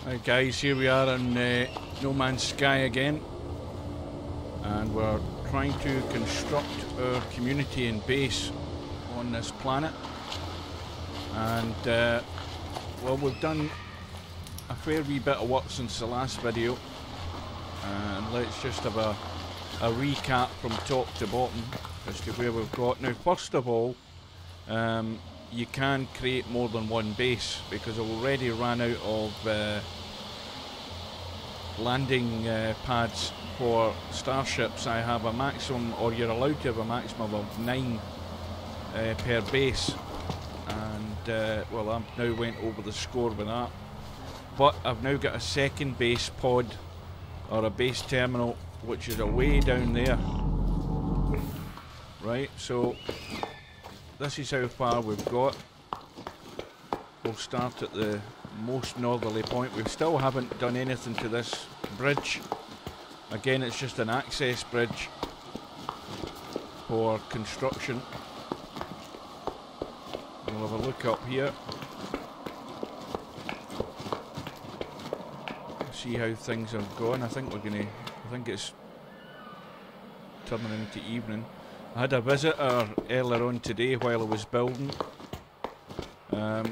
Right guys, here we are in No Man's Sky again, and we're trying to construct our community and base on this planet. And well, we've done a fair wee bit of work since the last video, and let's just have a recap from top to bottom as to where we've got. Now first of all, you can create more than one base, because I've already ran out of landing pads for starships. I have a maximum, or you're allowed to have a maximum of 9 per base, and well, I've now went over the score with that, but I've now got a second base pod, or a base terminal, which is away down there. Right, so this is how far we've got. We'll start at the most northerly point. We still haven't done anything to this bridge. Again, it's just an access bridge for construction. We'll have a look up here, see how things have gone. I think it's turning into evening. I had a visitor earlier on today while I was building. A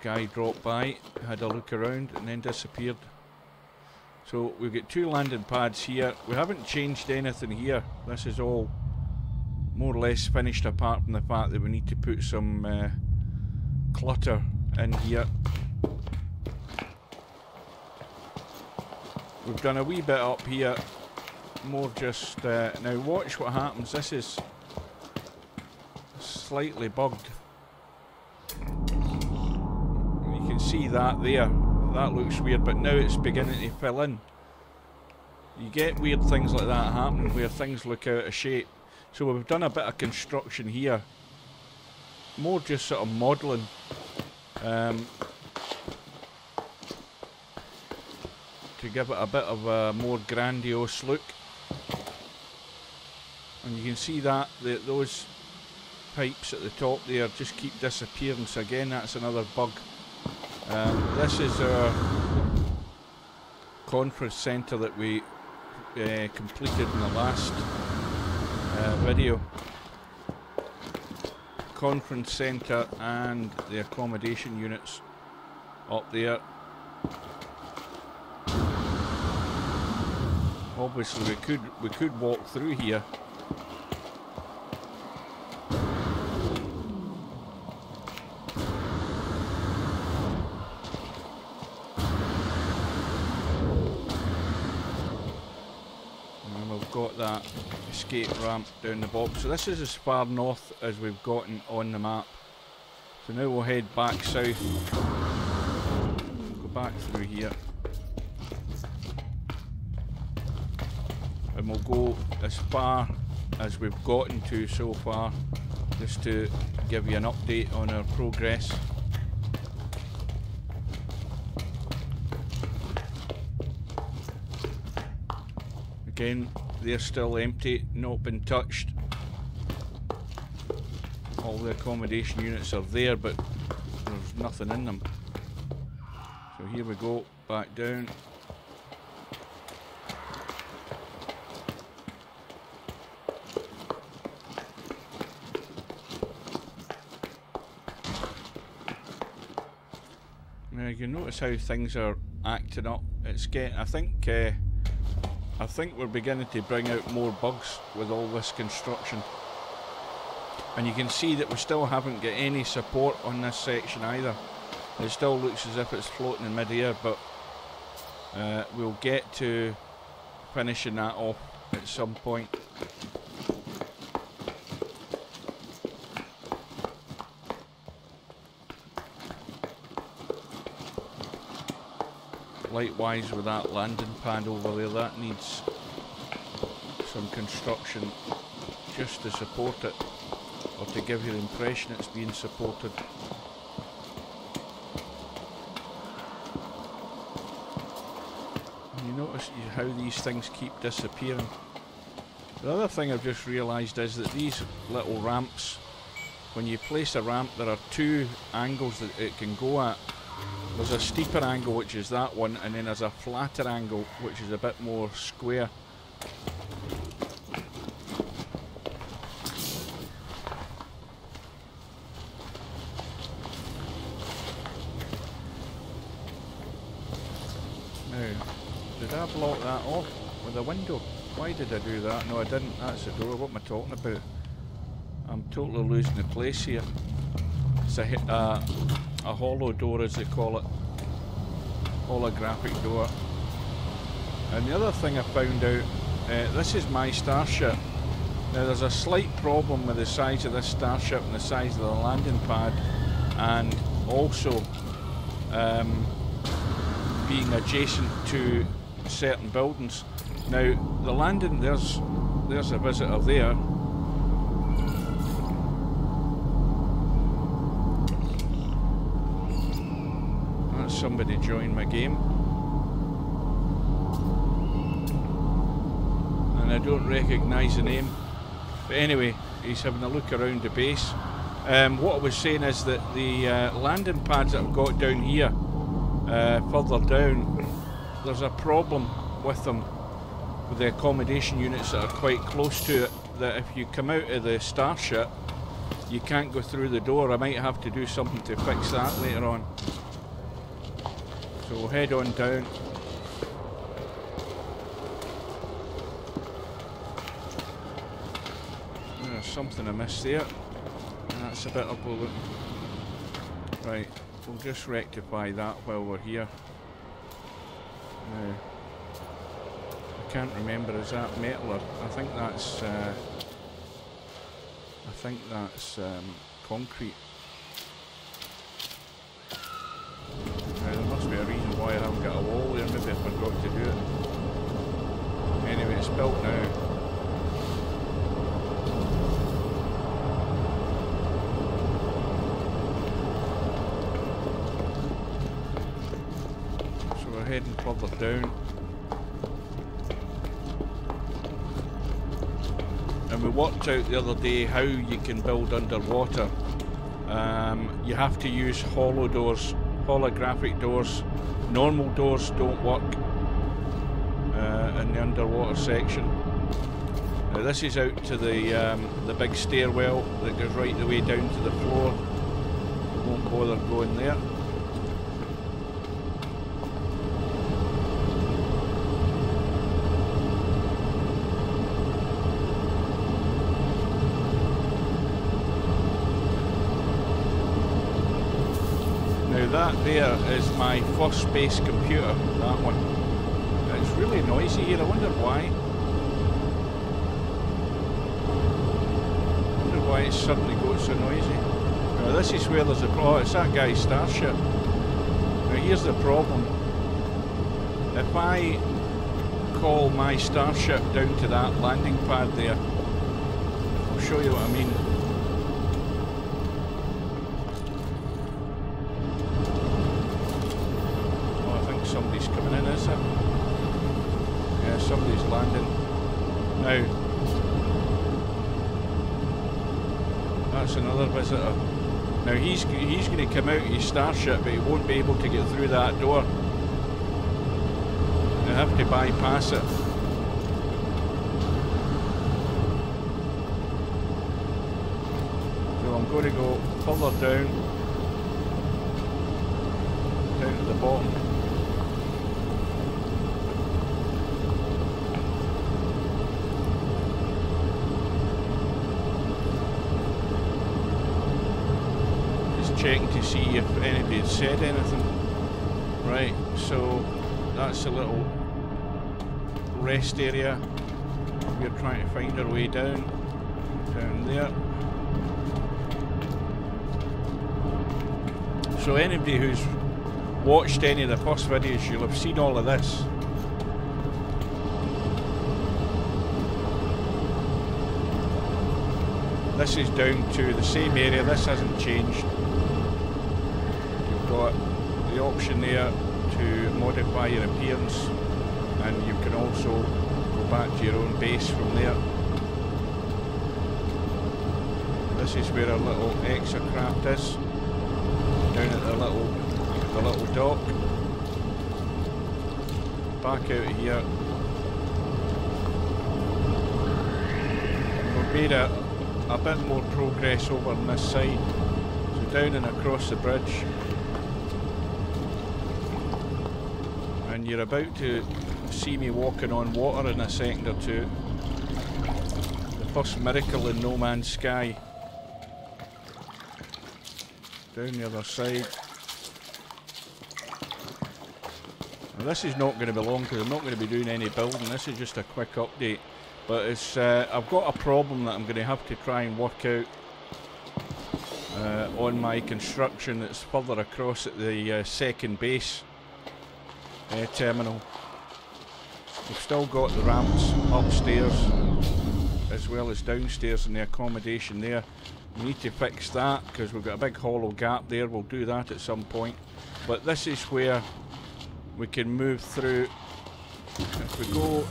guy dropped by, had a look around, and then disappeared. So we've got 2 landing pads here. We haven't changed anything here. This is all more or less finished, apart from the fact that we need to put some clutter in here. We've done a wee bit up here, more just now watch what happens. This is slightly bugged. You can see that there. That looks weird, but now it's beginning to fill in. You get weird things like that happening where things look out of shape. So we've done a bit of construction here, more just sort of modelling. To give it a bit of a more grandiose look. And you can see that those pipes at the top there just keep disappearing, so again that's another bug. This is our conference centre that we completed in the last video. Conference centre and the accommodation units up there. Obviously we could walk through here. And we've got that escape ramp down the bottom. So this is as far north as we've gotten on the map. So now we'll head back south. We'll go back through here. And we'll go as far as we've gotten to so far, just to give you an update on our progress. Again, they're still empty, not been touched. All the accommodation units are there, but there's nothing in them. So here we go, back down. Now you can notice how things are acting up. It's getting, I think we're beginning to bring out more bugs with all this construction. And you can see that we still haven't got any support on this section either. It still looks as if it's floating in mid-air, but we'll get to finishing that off at some point. Likewise with that landing pad over there, that needs some construction just to support it, or to give you the impression it's being supported. And you notice how these things keep disappearing. The other thing I've just realised is that these little ramps, when you place a ramp, there are 2 angles that it can go at. There's a steeper angle, which is that one, and then there's a flatter angle, which is a bit more square. Now, did I block that off with a window? Why did I do that? No, I didn't. That's the door. What am I talking about? I'm totally losing the place here. It's a hollow door, as they call it. Holographic door. And the other thing I found out, this is my starship. Now there's a slight problem with the size of this starship and the size of the landing pad, and also being adjacent to certain buildings. Now the landing, there's a visitor there. That's somebody joined my game, and I don't recognise the name, but anyway, he's having a look around the base. What I was saying is that the landing pads that I've got down here, further down, there's a problem with them, with the accommodation units that are quite close to it, that if you come out of the starship you can't go through the door. I might have to do something to fix that later on. So we'll head on down. There's something I missed there. That's a bit ugly looking. Right, we'll just rectify that while we're here. Now, I can't remember, is that metal or I think that's concrete. Now, there must be a reason why I haven't got a wall there. Maybe I forgot to do it. Anyway, it's built now. So we're heading further down. And we worked out the other day how you can build underwater. You have to use hollow doors, holographic doors. Normal doors don't work in the underwater section. Now this is out to the big stairwell that goes right the way down to the floor. Won't bother going there. That there is my first base computer, that one. It's really noisy here, I wonder why. I wonder why it's suddenly got so noisy. Now this is where there's a problem. It's that guy's starship. Now here's the problem. If I call my starship down to that landing pad there, I'll show you what I mean. Somebody's coming in, is it? Yeah, somebody's landing. Now, that's another visitor. Now he's going to come out of his starship, but he won't be able to get through that door. You have to bypass it. So I'm going to go further down to the bottom. Checking to see if anybody had said anything. Right, so that's a little rest area. We're trying to find our way down there. So anybody who's watched any of the first videos, you'll have seen all of this. This is down to the same area, this hasn't changed. Got the option there to modify your appearance, and you can also go back to your own base from there. This is where our little exocraft is, down at the little the little dock. Back out of here. We've made a bit more progress over on this side. So down and across the bridge. And you're about to see me walking on water in a second or two. The first miracle in No Man's Sky. Down the other side. Now this is not going to be long because I'm not going to be doing any building. This is just a quick update. But it's I've got a problem that I'm going to have to try and work out on my construction that's further across at the second base terminal. We've still got the ramps upstairs as well as downstairs in the accommodation there. We need to fix that because we've got a big hollow gap there. We'll do that at some point. But this is where we can move through. If we go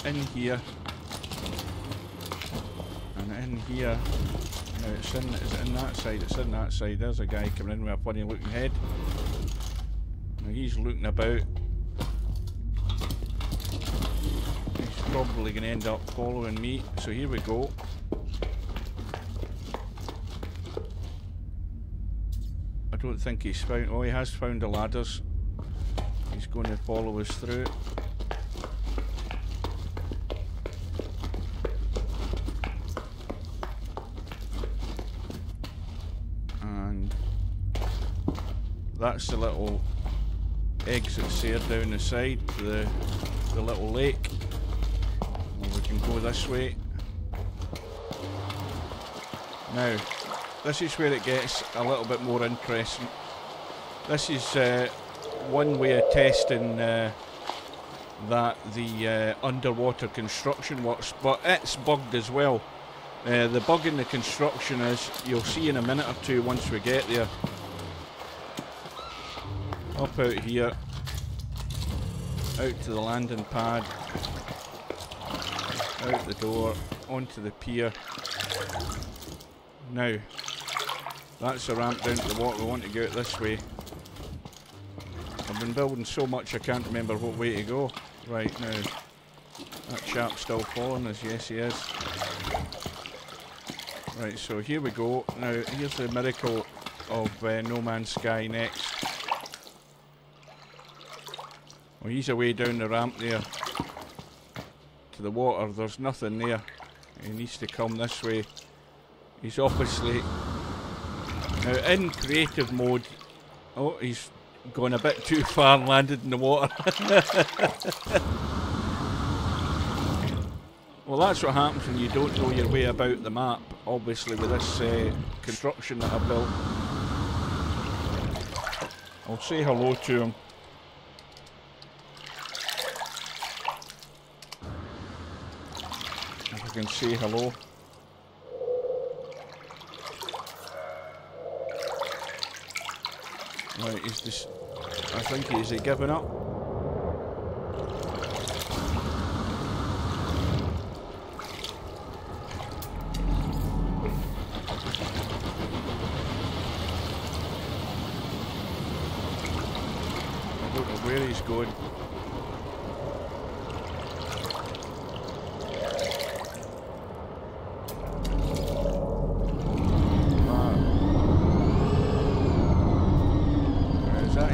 in here and in here, no, is it in that side? It's in that side. There's a guy coming in with a funny looking head. Now he's looking about. He's probably going to end up following me. So here we go. I don't think he's found. Oh, he has found the ladders. He's going to follow us through. And that's the little exits there down the side to the little lake. Well, we can go this way. Now, this is where it gets a little bit more interesting. This is one way of testing that the underwater construction works, but it's bugged as well. The bug in the construction is, you'll see in a minute or two once we get there. Up out here, out to the landing pad, out the door, onto the pier. Now, that's the ramp down to the water. We want to go out this way. I've been building so much I can't remember what way to go. Right, now, that chap's still following us. Yes, he is. Right, so here we go. Now, here's the miracle of No Man's Sky next. Well, he's away down the ramp there to the water. There's nothing there. He needs to come this way. He's obviously... Now, in creative mode... Oh, he's gone a bit too far and landed in the water. Well, that's what happens when you don't know your way about the map, obviously, with this construction that I've built. I'll say hello to him. If I can say hello. Right, he's just... I think he's given up. I don't know where he's going.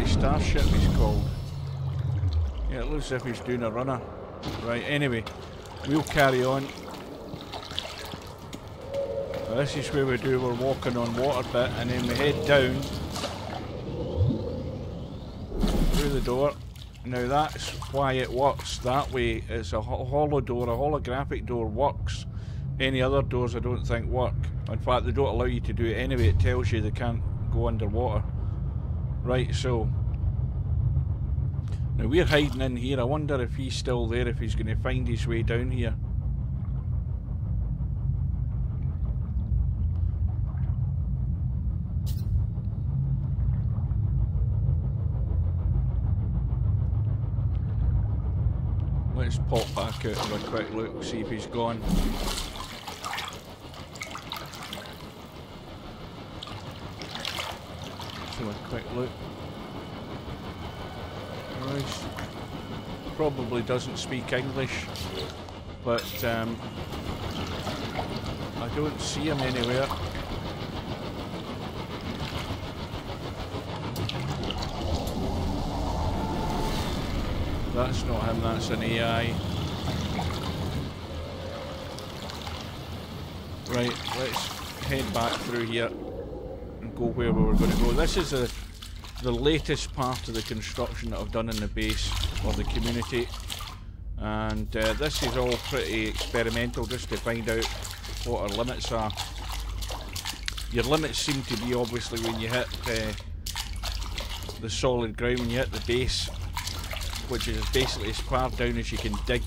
Starship he's called. Yeah, it looks as if he's doing a runner. Right, anyway, we'll carry on. Now this is where we're walking on water bit, and then we head down through the door. Now that's why it works that way. It's a hollow door, a holographic door works. Any other doors I don't think work. In fact, they don't allow you to do it anyway. It tells you they can't go underwater. Right, so now we're hiding in here. I wonder if he's still there, if he's going to find his way down here. Let's pop back out and have a quick look, see if he's gone. So we're quick look. Royce probably doesn't speak English, but I don't see him anywhere. That's not him, that's an AI. Right, let's head back through here and go where we were going to go. This is the latest part of the construction that I've done in the base or the community, and this is all pretty experimental just to find out what our limits are. Your limits seem to be obviously when you hit the solid ground, when you hit the base, which is basically as far down as you can dig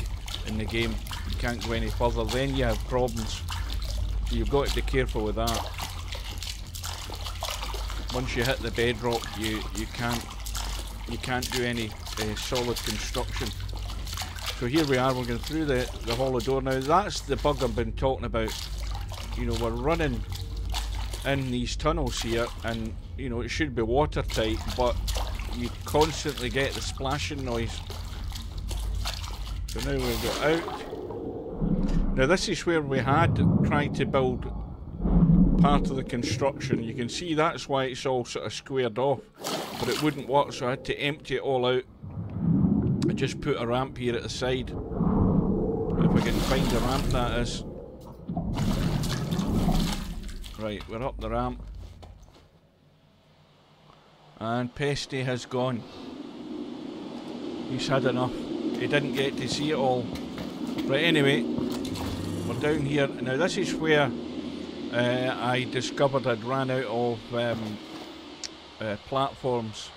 in the game. You can't go any further, then you have problems. So you've got to be careful with that. Once you hit the bedrock, you can't do any solid construction. So here we are, we're going through the hollow door now. That's the bug I've been talking about. You know, we're running in these tunnels here, and you know it should be watertight, but you constantly get the splashing noise. So now we've got out. Now this is where we had tried to build part of the construction. You can see that's why it's all sort of squared off, but it wouldn't work, so I had to empty it all out. I just put a ramp here at the side. If we can find the ramp, that is. Right, we're up the ramp. And Pesty has gone. He's had enough. He didn't get to see it all. Right, anyway, we're down here. Now this is where I discovered I'd ran out of platforms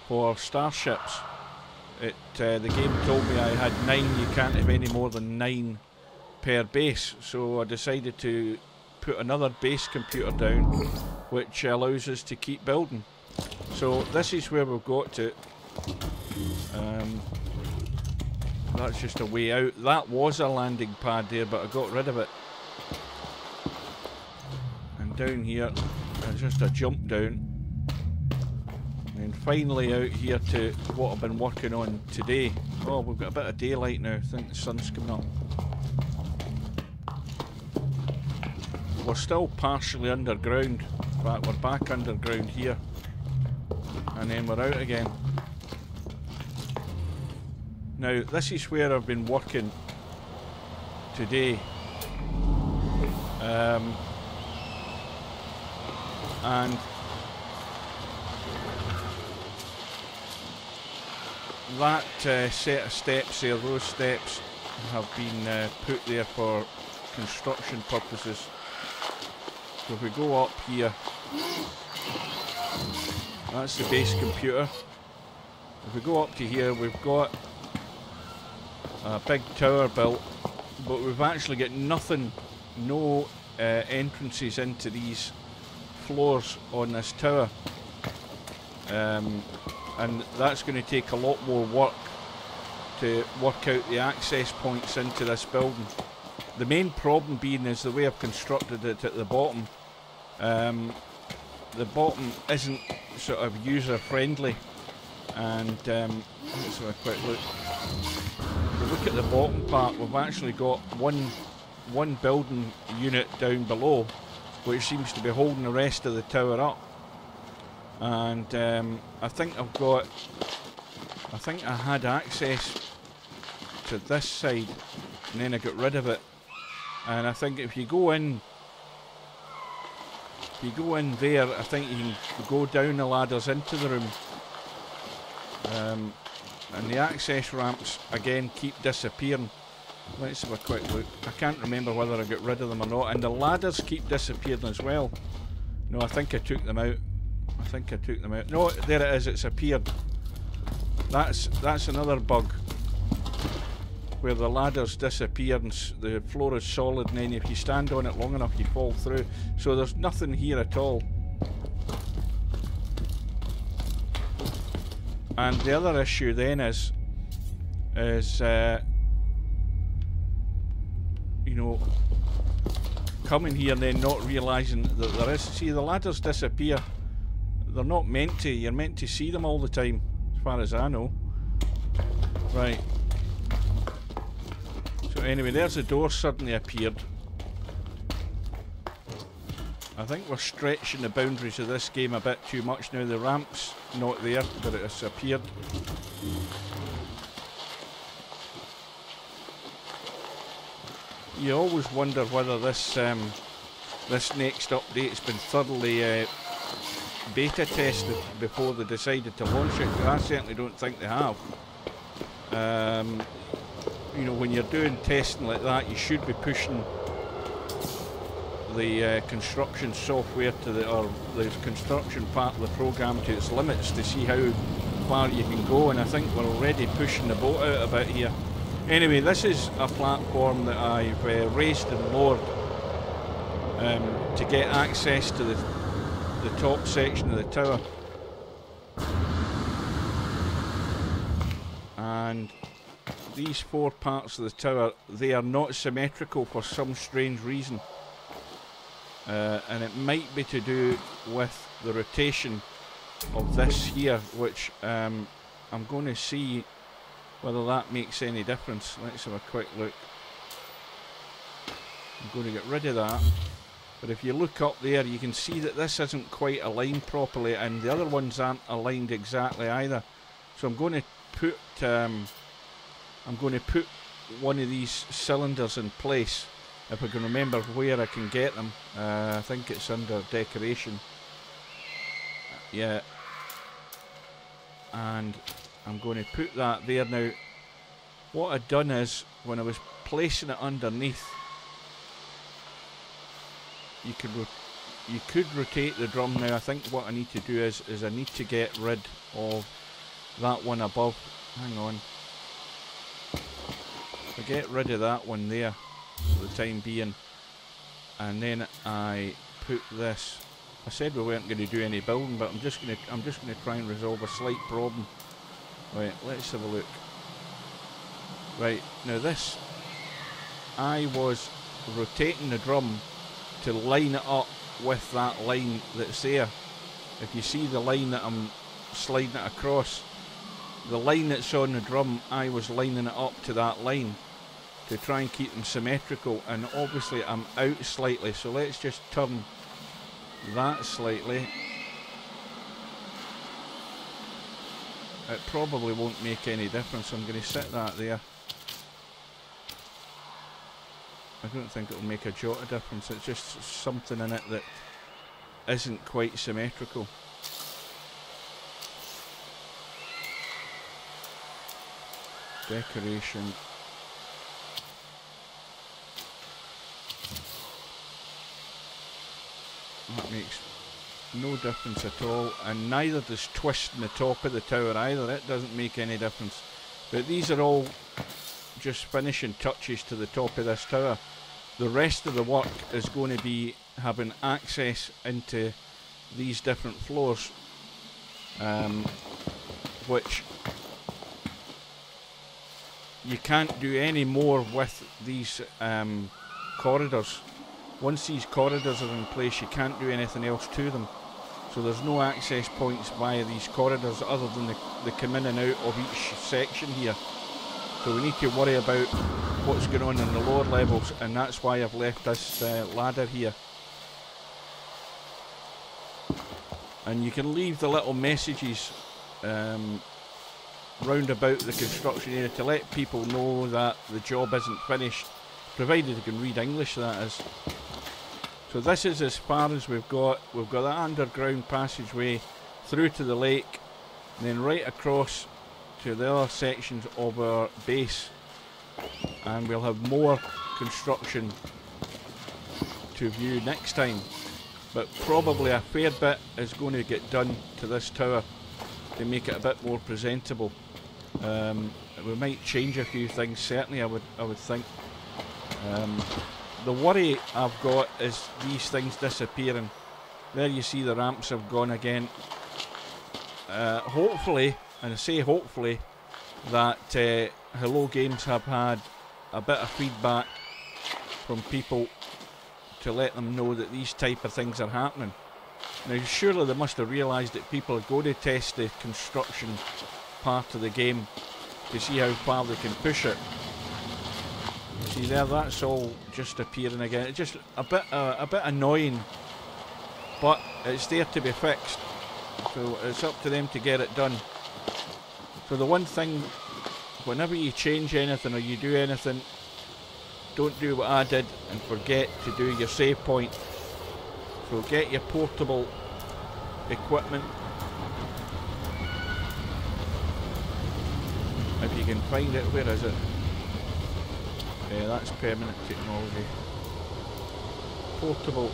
for starships. The game told me I had 9, you can't have any more than 9 per base. So I decided to put another base computer down, which allows us to keep building. So this is where we've got to. That's just a way out. That was a landing pad there, but I got rid of it. And down here, there's just a jump down. And finally out here to what I've been working on today. Oh, we've got a bit of daylight now. I think the sun's coming up. We're still partially underground. In fact, we're back underground here. And then we're out again. Now, this is where I've been working today. And that set of steps there, those steps have been put there for construction purposes. So if we go up here, that's the base computer. If we go up to here, we've got a big tower built, but we've actually got nothing, no entrances into these floors on this tower. And that's going to take a lot more work to work out the access points into this building. The main problem being is the way I've constructed it at the bottom. The bottom isn't sort of user friendly, and let's have a quick look. If we look at the bottom part, we've actually got one building unit down below, which seems to be holding the rest of the tower up. And I think I had access to this side, and then I got rid of it. And I think if you go in there, I think you can go down the ladders into the room. And the access ramps again keep disappearing. Let's have a quick look. I can't remember whether I got rid of them or not. And the ladders keep disappearing as well. No, I think I took them out. No, there it is, it's appeared. That's another bug, where the ladders disappear and the floor is solid, and then if you stand on it long enough you fall through. So there's nothing here at all. And the other issue then is you know, coming here and then not realising that there is, see, the ladders disappear. they're not meant to. You're meant to see them all the time, as far as I know. Right. So anyway, there's the door suddenly appeared. I think we're stretching the boundaries of this game a bit too much now. The ramp's not there, but it has appeared. You always wonder whether this this next update's been thoroughly beta tested before they decided to launch it. I certainly don't think they have. You know, when you're doing testing like that, you should be pushing the construction software to the construction part of the program to its limits to see how far you can go, and I think we're already pushing the boat out a bit here. Anyway, this is a platform that I've raised and lowered to get access to the top section of the tower. And these four parts of the tower, they are not symmetrical for some strange reason. And it might be to do with the rotation of this here, which I'm going to see whether that makes any difference. Let's have a quick look. I'm going to get rid of that. But if you look up there, you can see that this isn't quite aligned properly, and the other ones aren't aligned exactly either. So I'm going to put one of these cylinders in place. If I can remember where I can get them. I think it's under decoration. Yeah. And I'm going to put that there now. What I'd done is, when I was placing it underneath, you could rotate the drum. Now I think what I need to do is I need to get rid of that one above. Hang on. I get rid of that one there for the time being, and then I put this. I said we weren't going to do any building, but I'm just going to try and resolve a slight problem. Right, let's have a look. Right, now this, I was rotating the drum to line it up with that line that's there. If you see the line that I'm sliding it across, the line that's on the drum, I was lining it up to that line to try and keep them symmetrical, and obviously I'm out slightly, so let's just turn that slightly. It probably won't make any difference. I'm going to set that there. I don't think it'll make a jot of difference. It's just something in it that isn't quite symmetrical. Decoration. That makes no difference at all, and neither does twisting the top of the tower either. It doesn't make any difference. But these are all just finishing touches to the top of this tower. The rest of the work is going to be having access into these different floors, which you can't do any more with these corridors. Once these corridors are in place, you can't do anything else to them. So there's no access points via these corridors other than the come in and out of each section here. So we need to worry about what's going on in the lower levels, and that's why I've left this ladder here. And you can leave the little messages round about the construction area to let people know that the job isn't finished, provided they can read English, that is. So this is as far as we've got. We've got that underground passageway through to the lake, and then right across to the other sections of our base, and we'll have more construction to view next time. But probably a fair bit is going to get done to this tower to make it a bit more presentable. We might change a few things, certainly I would think. The worry I've got is these things disappearing. There you see the ramps have gone again. Hopefully, and I say hopefully, that Hello Games have had a bit of feedback from people to let them know that these type of things are happening. Now surely they must have realised that people go to test the construction part of the game to see how far they can push it. See there, that's all just appearing again. It's just a bit annoying, but it's there to be fixed. So it's up to them to get it done. So the one thing, whenever you change anything or you do anything, don't do what I did and forget to do your save point. So get your portable equipment. If you can find it, where is it? Yeah, that's permanent technology. Portable.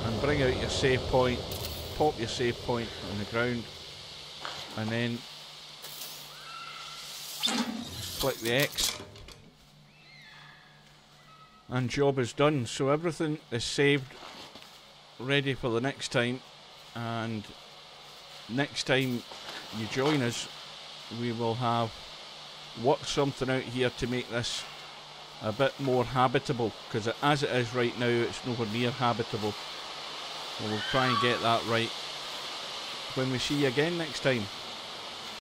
And bring out your save point. Pop your save point on the ground. And then click the X. And job is done. So everything is saved, ready for the next time. And next time you join us, we will have worked something out here to make this a bit more habitable, because as it is right now, it's nowhere near habitable. So we'll try and get that right when we see you again next time.